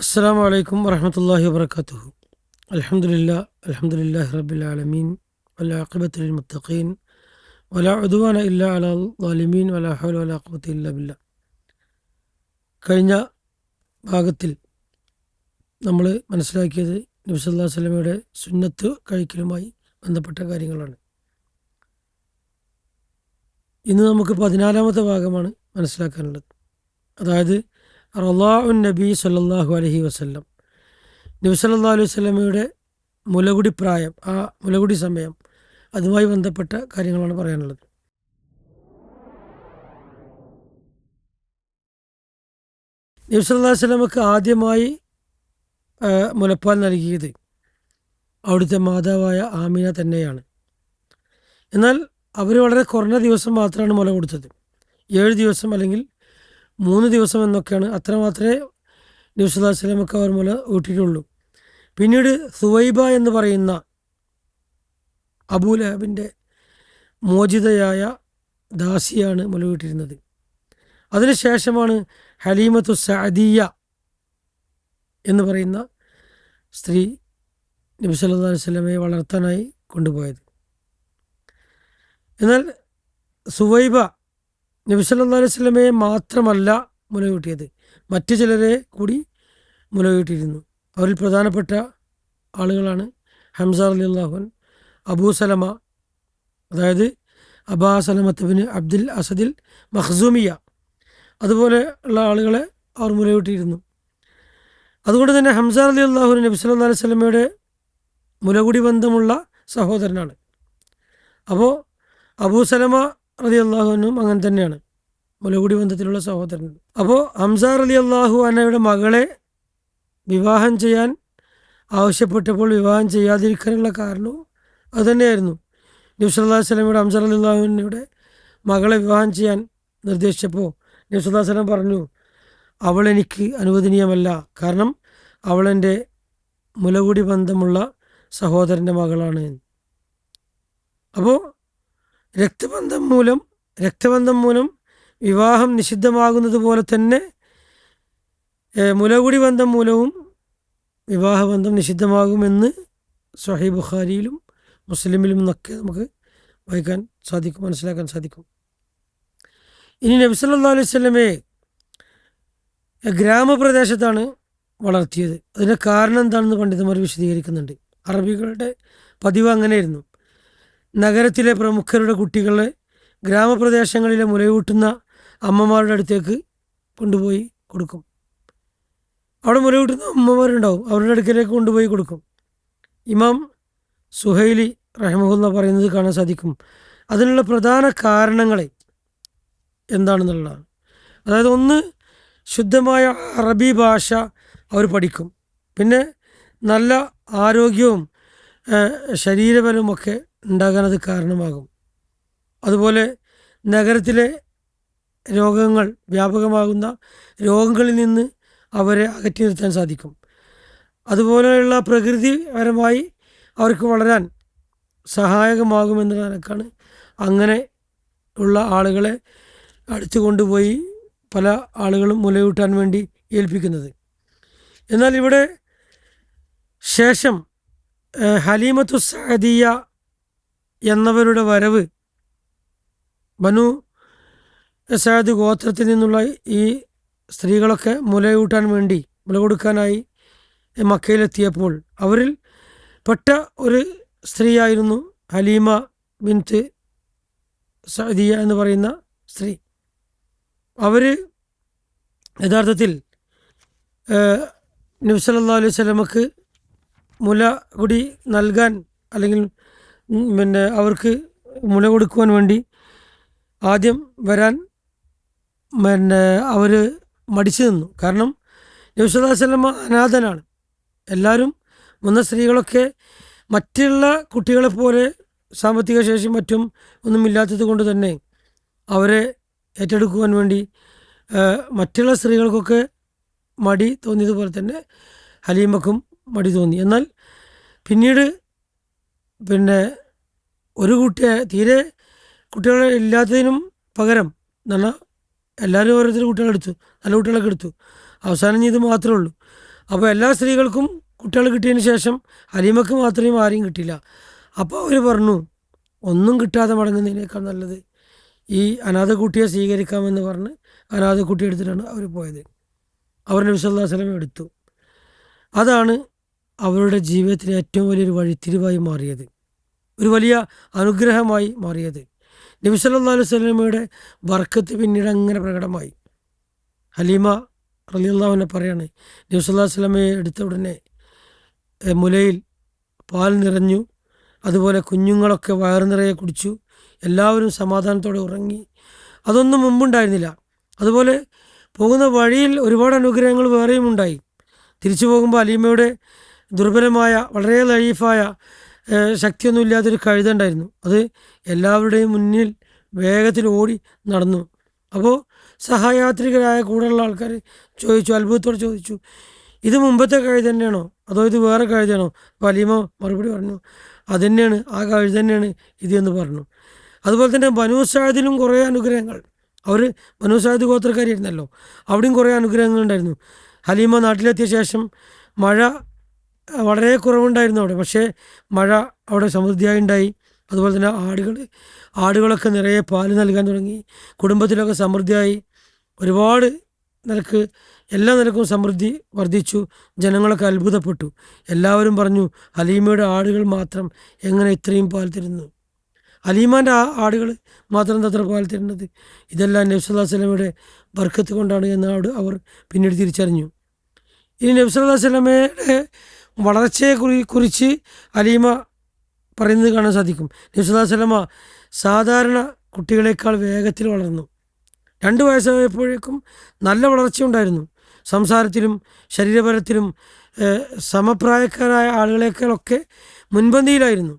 അസ്സലാമു അലൈക്കും വറഹ്മത്തുള്ളാഹി വബറകാതുഹു. അൽഹംദുലില്ലാഹി റബ്ബിൽ ആലമീൻ വൽആഖിബത്തു ലിൽ മുത്തഖീൻ വലാ ഉദ്വാന ഇല്ലാ അലൽ ളാലിമീൻ വലാ ഹൗല വലാ ഖുവത ഇല്ലാ ബില്ലാഹ്. കഴിഞ്ഞ ഭാഗത്തിൽ നമ്മൾ മനസ്സിലാക്കിയത് നബി സല്ലല്ലാഹു അലൈഹി വസല്ലമയുടെ സുന്നത്ത് കഴിക്കലുമായി ബന്ധപ്പെട്ട കാര്യങ്ങളാണ്. ഇന്ന് നമുക്ക് 14-ാമത്തെ ഭാഗമാണ് മനസ്സിലാക്കാനുള്ളത്. അതായത് റളാഉൻ നബി സല്ലല്ലാഹു അലൈഹി വസല്ലം, നബി സല്ലല്ലാഹു അലൈഹി വസല്ലമയുടെ മുലകുടി പ്രായം, ആ മുലകുടി സമയം, അതുമായി ബന്ധപ്പെട്ട കാര്യങ്ങളാണ് പറയാനുള്ളത്. നബി സല്ലല്ലാഹു അലൈഹി വസല്ലമക്ക് ആദ്യമായി മുലപ്പാൽ നൽകിയത് അവിടുത്തെ മാതാവായ ആമിന തന്നെയാണ്. എന്നാൽ അവർ വളരെ കുറഞ്ഞ ദിവസം മാത്രമാണ് മുല കൊടുത്തത്. 7 ദിവസം അല്ലെങ്കിൽ 3 ദിവസം എന്നൊക്കെയാണ്. അത്ര മാത്രമേ നബി സല്ലല്ലാഹു അലൈഹി വസല്ലമക്ക് അവർ മുല ഊട്ടിയിട്ടുള്ളൂ. പിന്നീട് സുവൈബ എന്ന് പറയുന്ന അബൂലഹബിൻ്റെ മോചിതയായ ദാസിയാണ് മുല ഊട്ടിയിരുന്നത്. അതിനുശേഷമാണ് ഹലീമത്തു സഅദിയ എന്ന് പറയുന്ന സ്ത്രീ നബി സല്ലല്ലാഹു അലൈഹി വസല്ലമയെ വളർത്താനായി കൊണ്ടുപോയത്. എന്നാൽ സുവൈബ നബി സല്ലല്ലാഹു അലൈഹി വസല്ലമയെ മാത്രമല്ല മുലയൂട്ടിയത്, മറ്റു ചിലരെ കൂടി മുലയൂട്ടിയിരുന്നു. അവരിൽ പ്രധാനപ്പെട്ട ആളുകളാണ് ഹംസ റളിയല്ലാഹു അൻഹു, അബൂ സലമ, അതായത് അബാ സലമത്ത് ബിൻ അബ്ദുൽ അസദിൽ മഖ്സൂമിയ, അതുപോലെ ഉള്ള ആളുകളെ അവർ മുലയൂട്ടിയിരുന്നു. അതുകൊണ്ട് തന്നെ ഹംസ റളിയല്ലാഹു അൻഹു നബി സല്ലല്ലാഹു അലൈഹി വസല്ലമയുടെ മുലകുടി ബന്ധമുള്ള സഹോദരനാണ്. അപ്പോൾ അബൂ സലമ റളിയല്ലാഹു അൻഹും അങ്ങനെ തന്നെയാണ്, മുലകുടി ബന്ധത്തിലുള്ള സഹോദരൻ. അപ്പോൾ ഹംസ റളിയല്ലാഹു അൻഹയുടെ മകളെ വിവാഹം ചെയ്യാൻ ആവശ്യപ്പെട്ടപ്പോൾ വിവാഹം ചെയ്യാതിരിക്കാനുള്ള കാരണവും അതുതന്നെയായിരുന്നു. നബി സല്ലല്ലാഹു അലൈഹി വസല്ലമയുടെ ഹംസ റളിയല്ലാഹു അൻഹയുടെ മകളെ വിവാഹം ചെയ്യാൻ നിർദ്ദേശിച്ചപ്പോൾ നബി സല്ലല്ലാഹു അലൈഹി വസല്ലം പറഞ്ഞു, അവൾ എനിക്ക് അനുവദനീയമല്ല, കാരണം അവളെൻ്റെ മുലകുടി ബന്ധമുള്ള സഹോദരൻ്റെ മകളാണ്. അപ്പോൾ രക്തബന്ധം മൂലം വിവാഹം നിഷിദ്ധമാകുന്നത് പോലെ തന്നെ മുലകുടി ബന്ധം മൂലവും വിവാഹബന്ധം നിഷിദ്ധമാകുമെന്ന് സ്വഹീഹ് ബുഖാരിയിലും മുസ്ലിമിലും നിന്നൊക്കെ നമുക്ക് വായിക്കാൻ സാധിക്കും, മനസ്സിലാക്കാൻ സാധിക്കും. ഇനി നബി സല്ലല്ലാഹു അലൈഹി വസല്ലമയെ ഗ്രാമപ്രദേശത്താണ് വളർത്തിയത്. അതിൻ്റെ കാരണം എന്താണെന്ന് പണ്ഡിതന്മാർ വിശദീകരിക്കുന്നുണ്ട്. അറബികളുടെ പതിവ് അങ്ങനെയായിരുന്നു. നഗരത്തിലെ പ്രമുഖരുടെ കുട്ടികളെ ഗ്രാമപ്രദേശങ്ങളിലെ മുലയൂട്ടുന്ന അമ്മമാരുടെ അടുത്തേക്ക് കൊണ്ടുപോയി കൊടുക്കും. അവിടെ മുലയൂട്ടുന്ന അമ്മമാരുണ്ടാവും, അവരുടെ അടുക്കലേക്ക് കൊണ്ടുപോയി കൊടുക്കും. ഇമാം സുഹൈലി റഹിമഹുല്ലാഹ് പറയുന്നത് കാണാൻ സാധിക്കും. അതിനുള്ള പ്രധാന കാരണങ്ങൾ എന്താണെന്നുള്ളതാണ്. അതായത് ഒന്ന്, ശുദ്ധമായ അറബി ഭാഷ അവർ പഠിക്കും. പിന്നെ നല്ല ആരോഗ്യവും ശരീരബലവുമൊക്കെ ഉണ്ടാകാൻ അത് കാരണമാകും. അതുപോലെ നഗരത്തിലെ രോഗങ്ങൾ, വ്യാപകമാകുന്ന രോഗങ്ങളിൽ നിന്ന് അവരെ അകറ്റി നിർത്താൻ സാധിക്കും. അതുപോലെയുള്ള പ്രകൃതിപരമായി അവർക്ക് വളരാൻ സഹായകമാകുമെന്ന നിലക്കാണ് അങ്ങനെ ഉള്ള ആളുകളെ അടുത്ത് കൊണ്ടുപോയി പല ആളുകളും മുലയൂട്ടാൻ വേണ്ടി ഏൽപ്പിക്കുന്നത്. എന്നാൽ ഇവിടെ ശേഷം ഹലീമത്തു സഅദിയ എന്നവരുടെ വരവ്, ബനു സഅദ് ഗോത്രത്തിൽ നിന്നുള്ള ഈ സ്ത്രീകളൊക്കെ മുലയൂട്ടാൻ വേണ്ടി, മുല കൊടുക്കാനായി മക്കയിലെത്തിയപ്പോൾ അവരിൽ പെട്ട ഒരു സ്ത്രീയായിരുന്നു ഹലീമ ബിൻത്ത് സഅദിയ എന്ന് പറയുന്ന സ്ത്രീ. അവർ യഥാർത്ഥത്തിൽ നബി സല്ലല്ലാഹു അലൈഹി വസല്ലമക്ക് മുല കുടി നൽകാൻ, അല്ലെങ്കിൽ പിന്നെ അവർക്ക് മുല കൊടുക്കുവാൻ വേണ്ടി ആദ്യം വരാൻ അവർ മടിച്ചു നിന്നു. കാരണം നബി സല്ലല്ലാഹു അലൈഹി വസല്ലമ അനാഥനാണ്. എല്ലാവരും വന്ന സ്ത്രീകളൊക്കെ മറ്റുള്ള കുട്ടികളെപ്പോലെ സാമ്പത്തിക ശേഷി മറ്റും ഒന്നുമില്ലാത്തത് കൊണ്ട് തന്നെ അവരെ ഏറ്റെടുക്കുവാൻ വേണ്ടി മറ്റുള്ള സ്ത്രീകൾക്കൊക്കെ മടി തോന്നിയതുപോലെ തന്നെ ഹലീമക്കും മടി തോന്നി. എന്നാൽ പിന്നീട് ഒരു തീരെ കുട്ടികളെ ഇല്ലാത്തതിനും പകരം എന്ന് പറഞ്ഞാൽ എല്ലാവരും ഓരോരുത്തർ കുട്ടികളെടുത്തു, നല്ല കുട്ടികളൊക്കെ എടുത്തു. അവസാനം ഇത് മാത്രമേ ഉള്ളൂ. അപ്പോൾ എല്ലാ സ്ത്രീകൾക്കും കുട്ടികൾ കിട്ടിയതിന് ശേഷം ഹലീമക്ക് മാത്രമേ ആരെയും കിട്ടില്ല. അപ്പോൾ അവർ പറഞ്ഞു, ഒന്നും കിട്ടാതെ മടങ്ങുന്നതിനേക്കാൾ നല്ലത് ഈ അനാഥ കുട്ടിയെ സ്വീകരിക്കാമെന്ന് പറഞ്ഞ് അനാഥ കുട്ടി എടുത്തിട്ടാണ് അവർ പോയത്. അവർ നബി സല്ലല്ലാഹു അലൈഹി വസല്ലം എടുത്തു. അതാണ് അവരുടെ ജീവിതത്തിലെ ഏറ്റവും വലിയൊരു വഴിത്തിരിവായി മാറിയത്, ഒരു വലിയ അനുഗ്രഹമായി മാറിയത്. നബി സല്ലല്ലാഹു അലൈഹി വസല്ലമയുടെ ബർക്കത്ത് പിന്നീട് അങ്ങനെ പ്രകടമായി. ഹലീമ റളിയല്ലാഹു അൻഹ പറയാണ്, നബി സല്ലല്ലാഹു അലൈഹി വസല്ലമയെ എടുത്ത ഉടനെ മുലയിൽ പാൽ നിറഞ്ഞു, അതുപോലെ കുഞ്ഞുങ്ങളൊക്കെ വയറു നിറയെ കുടിച്ചു, എല്ലാവരും സമാധാനത്തോടെ ഉറങ്ങി. അതൊന്നും മുമ്പുണ്ടായിരുന്നില്ല. അതുപോലെ പോകുന്ന വഴിയിൽ ഒരുപാട് അനുഗ്രഹങ്ങൾ വേറെയും ഉണ്ടായി. തിരിച്ചു പോകുമ്പോൾ ഹലീമയുടെ ദുർബലമായ, വളരെ ലൈഫായ, ശക്തിയൊന്നുമില്ലാത്തൊരു കഴുതുണ്ടായിരുന്നു. അത് എല്ലാവരുടെയും മുന്നിൽ വേഗത്തിൽ ഓടി നടന്നു. അപ്പോൾ സഹയാത്രികരായ കൂടെയുള്ള ആൾക്കാർ ചോദിച്ചു, അത്ഭുതത്തോടെ ചോദിച്ചു, ഇത് മുമ്പത്തെ കഴുത തന്നെയാണോ അതോ ഇത് വേറെ കഴുതയാണോ? അപ്പോൾ ഹലീമ മറുപടി പറഞ്ഞു, അതുതന്നെയാണ്, ആ കഴുത തന്നെയാണ് ഇത് എന്ന് പറഞ്ഞു. അതുപോലെ തന്നെ ബനൂ സഅദിലും കുറേ അനുഗ്രഹങ്ങൾ, അവർ ബനൂ സഅദ് ഗോത്രക്കാരായിരുന്നല്ലോ, അവിടെയും കുറേ അനുഗ്രഹങ്ങൾ ഉണ്ടായിരുന്നു. ഹലീമ നാട്ടിലെത്തിയ ശേഷം മഴ വളരെ കുറവുണ്ടായിരുന്നു അവിടെ, പക്ഷേ മഴ അവിടെ സമൃദ്ധിയായി ഉണ്ടായി. അതുപോലെ തന്നെ ആടുകളൊക്കെ നിറയെ പാല് നൽകാൻ തുടങ്ങി. കുടുംബത്തിലൊക്കെ സമൃദ്ധിയായി, ഒരുപാട് നിലക്ക്, എല്ലാ നിലക്കും സമൃദ്ധി വർദ്ധിച്ചു. ജനങ്ങളൊക്കെ അത്ഭുതപ്പെട്ടു. എല്ലാവരും പറഞ്ഞു, ഹലീമയുടെ ആടുകൾ മാത്രം എങ്ങനെ ഇത്രയും പാൽ തരുന്നു? ഹലീമാൻ്റെ ആടുകൾ മാത്രം അത്ര പാൽ തരുന്നത്? ഇതെല്ലാം നബി സല്ലല്ലാഹു അലൈഹി വസല്ലമയുടെ ബർക്കത്ത് കൊണ്ടാണ് എന്ന് അവർ പിന്നീട് തിരിച്ചറിഞ്ഞു. ഇനി നബി സല്ലല്ലാഹു അലൈഹി വസല്ലമയുടെ വളർച്ചയെ കുറിച്ച് ഹലീമ പറയുന്നത് കാണാൻ സാധിക്കും. നബി സല്ലല്ലാഹു അലൈഹി വസല്ലമ സാധാരണ കുട്ടികളെക്കാൾ വേഗത്തിൽ വളർന്നു. 2 വയസ്സായപ്പോഴേക്കും നല്ല വളർച്ചയുണ്ടായിരുന്നു. സംസാരത്തിലും ശരീരബലത്തിലും സമപ്രായക്കാരായ ആളുകളെക്കാളൊക്കെ മുൻപന്തിയിലായിരുന്നു.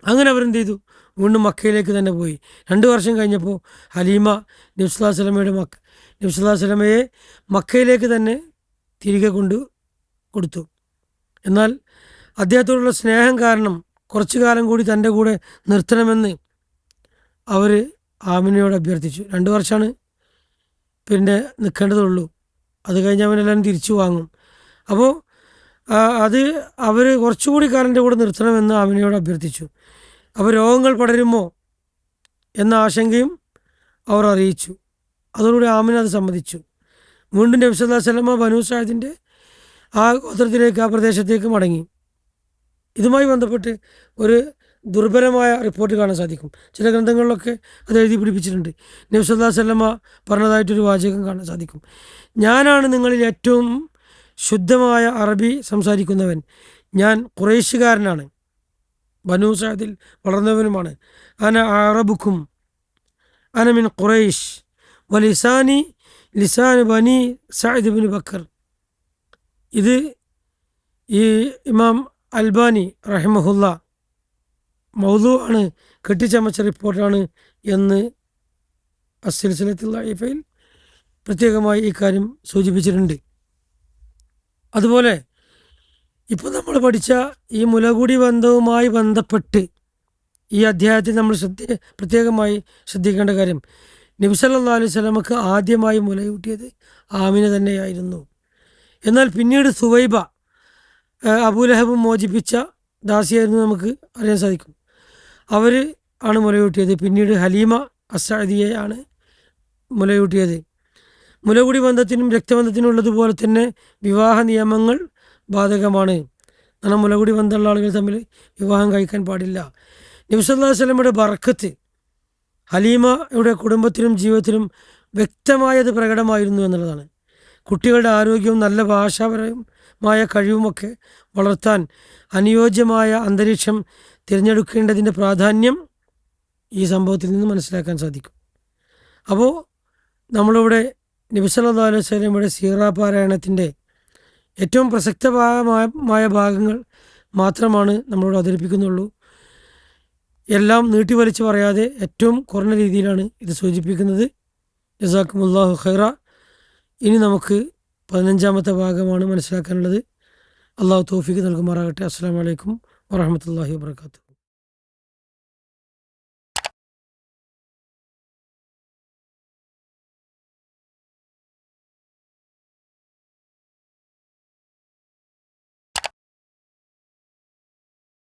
അങ്ങനെ അവരെന്ത് ചെയ്തു? വീണ്ടും മക്കയിലേക്ക് തന്നെ പോയി. 2 വർഷം കഴിഞ്ഞപ്പോൾ ഹലീമ നബി സല്ലല്ലാഹു അലൈഹി വസല്ലമയെ മക്കയിലേക്ക് തന്നെ തിരികെ കൊടുത്തു. എന്നാൽ അദ്ദേഹത്തോടുള്ള സ്നേഹം കാരണം കുറച്ചു കാലം കൂടി തൻ്റെ കൂടെ നിർത്തണമെന്ന് അവർ ആമിനയോട് അഭ്യർത്ഥിച്ചു. 2 വർഷമാണ് പിന്നെ നിൽക്കേണ്ടതുള്ളൂ, അത് കഴിഞ്ഞ് അവനെല്ലാം തിരിച്ചു വാങ്ങും. അപ്പോൾ അത് അവർ കുറച്ചുകൂടി കാലം എൻ്റെ കൂടെ നിർത്തണമെന്ന് ആമിനയോട് അഭ്യർത്ഥിച്ചു. അപ്പോൾ രോഗങ്ങൾ പടരുമോ എന്ന ആശങ്കയും അവർ അറിയിച്ചു. അതോടുകൂടി ആമിന അത് സമ്മതിച്ചു. വീണ്ടും നബി സല്ലല്ലാഹു അലൈഹി വസല്ലമ ബനൂ സഅദിൻ്റെ ആ ഗോത്രത്തിലേക്ക്, ആ പ്രദേശത്തേക്ക് മടങ്ങി. ഇതുമായി ബന്ധപ്പെട്ട് ഒരു ദുർബലമായ റിപ്പോർട്ട് കാണാൻ സാധിക്കും. ചില ഗ്രന്ഥങ്ങളിലൊക്കെ അത് എഴുതി പിടിപ്പിച്ചിട്ടുണ്ട്. നബി സല്ലല്ലാഹു അലൈഹി വസല്ലമ പറഞ്ഞതായിട്ടൊരു വാചകം കാണാൻ സാധിക്കും, ഞാനാണ് നിങ്ങളിൽ ഏറ്റവും ശുദ്ധമായ അറബി സംസാരിക്കുന്നവൻ, ഞാൻ ഖുറൈശുകാരനാണ്, ബനൂ സഅദിൽ വളർന്നവനുമാണ്. അന അറബുക്കും അന മിൻ ഖുറൈശ് വലിസാനി ലിസാൻ ബനി സഅദ് ഇബ്നു ബക്കർ. ഇത് ഈ ഇമാം അൽബാനി റഹിമഹുല്ല മൗദൂ ആണ്, കെട്ടിച്ചമച്ച റിപ്പോർട്ടാണ് എന്ന് അസ്സിൽസിലത്തുൽ ദഈഫയിൽ പ്രത്യേകമായി ഈ കാര്യം സൂചിപ്പിച്ചിട്ടുണ്ട്. അതുപോലെ ഇപ്പോൾ നമ്മൾ പഠിച്ച ഈ മുലകുടി ബന്ധവുമായി ബന്ധപ്പെട്ട് ഈ അധ്യായത്തിൽ നമ്മൾ പ്രത്യേകമായി ശ്രദ്ധിക്കേണ്ട കാര്യം, നബി സല്ലല്ലാഹു അലൈഹി വസല്ലമക്ക് ആദ്യമായി മുലയൂട്ടിയത് ആമിന തന്നെയായിരുന്നു. എന്നാൽ പിന്നീട് സുവൈബ, അബൂലഹബ് മോചിപ്പിച്ച ദാസിയായിരുന്നു, നമുക്ക് അറിയാൻ സാധിക്കും. അവർ ആണ് മുലയൂട്ടിയത്. പിന്നീട് ഹലീമ അസ്സഅദിയയാണ് മുലയൂട്ടിയത്. മുലകുടി ബന്ധത്തിനും രക്തബന്ധത്തിനും ഉള്ളതുപോലെ തന്നെ വിവാഹ നിയമങ്ങൾ ബാധകമാണ്. കാരണം മുലകുടി ബന്ധമുള്ള ആളുകൾ തമ്മിൽ വിവാഹം കഴിക്കാൻ പാടില്ല. നബി സല്ലല്ലാഹു അലൈഹി വസല്ലമയുടെ ബർക്കത്ത് ഹലീമയുടെ കുടുംബത്തിലും ജീവിതത്തിലും വ്യക്തമായത് പ്രകടമായിരുന്നു എന്നുള്ളതാണ്. കുട്ടികളുടെ ആരോഗ്യവും നല്ല ഭാഷാപരമായ കഴിവുമൊക്കെ വളർത്താൻ അനുയോജ്യമായ അന്തരീക്ഷം തിരഞ്ഞെടുക്കേണ്ടതിൻ്റെ പ്രാധാന്യം ഈ സംഭവത്തിൽ നിന്ന് മനസ്സിലാക്കാൻ സാധിക്കും. അപ്പോൾ നമ്മളിവിടെ നബി സല്ലല്ലാഹു അലൈഹി വസല്ലമയുടെ സീറ പാരായണത്തിൻ്റെ ഏറ്റവും പ്രസക്തമായ ഭാഗങ്ങൾ മാത്രമാണ് നമ്മളോട് അവതരിപ്പിക്കുന്നുള്ളൂ. എല്ലാം നീട്ടിവലിച്ച് പറയാതെ ഏറ്റവും കുറഞ്ഞ രീതിയിലാണ് ഇത് സൂചിപ്പിക്കുന്നത്. ജസാക്കുമുല്ലാഹു ഖൈറ. ഇനി നമുക്ക് 15ാമത്തെ ഭാഗമാണ് മനസ്സിലാക്കാനുള്ളത്. അള്ളാഹു തൗഫീഖ് നൽകുമാറാകട്ടെ. അസ്സലാമു അലൈക്കും വറഹ്മത്തുള്ളാഹി വബറകാതുഹു.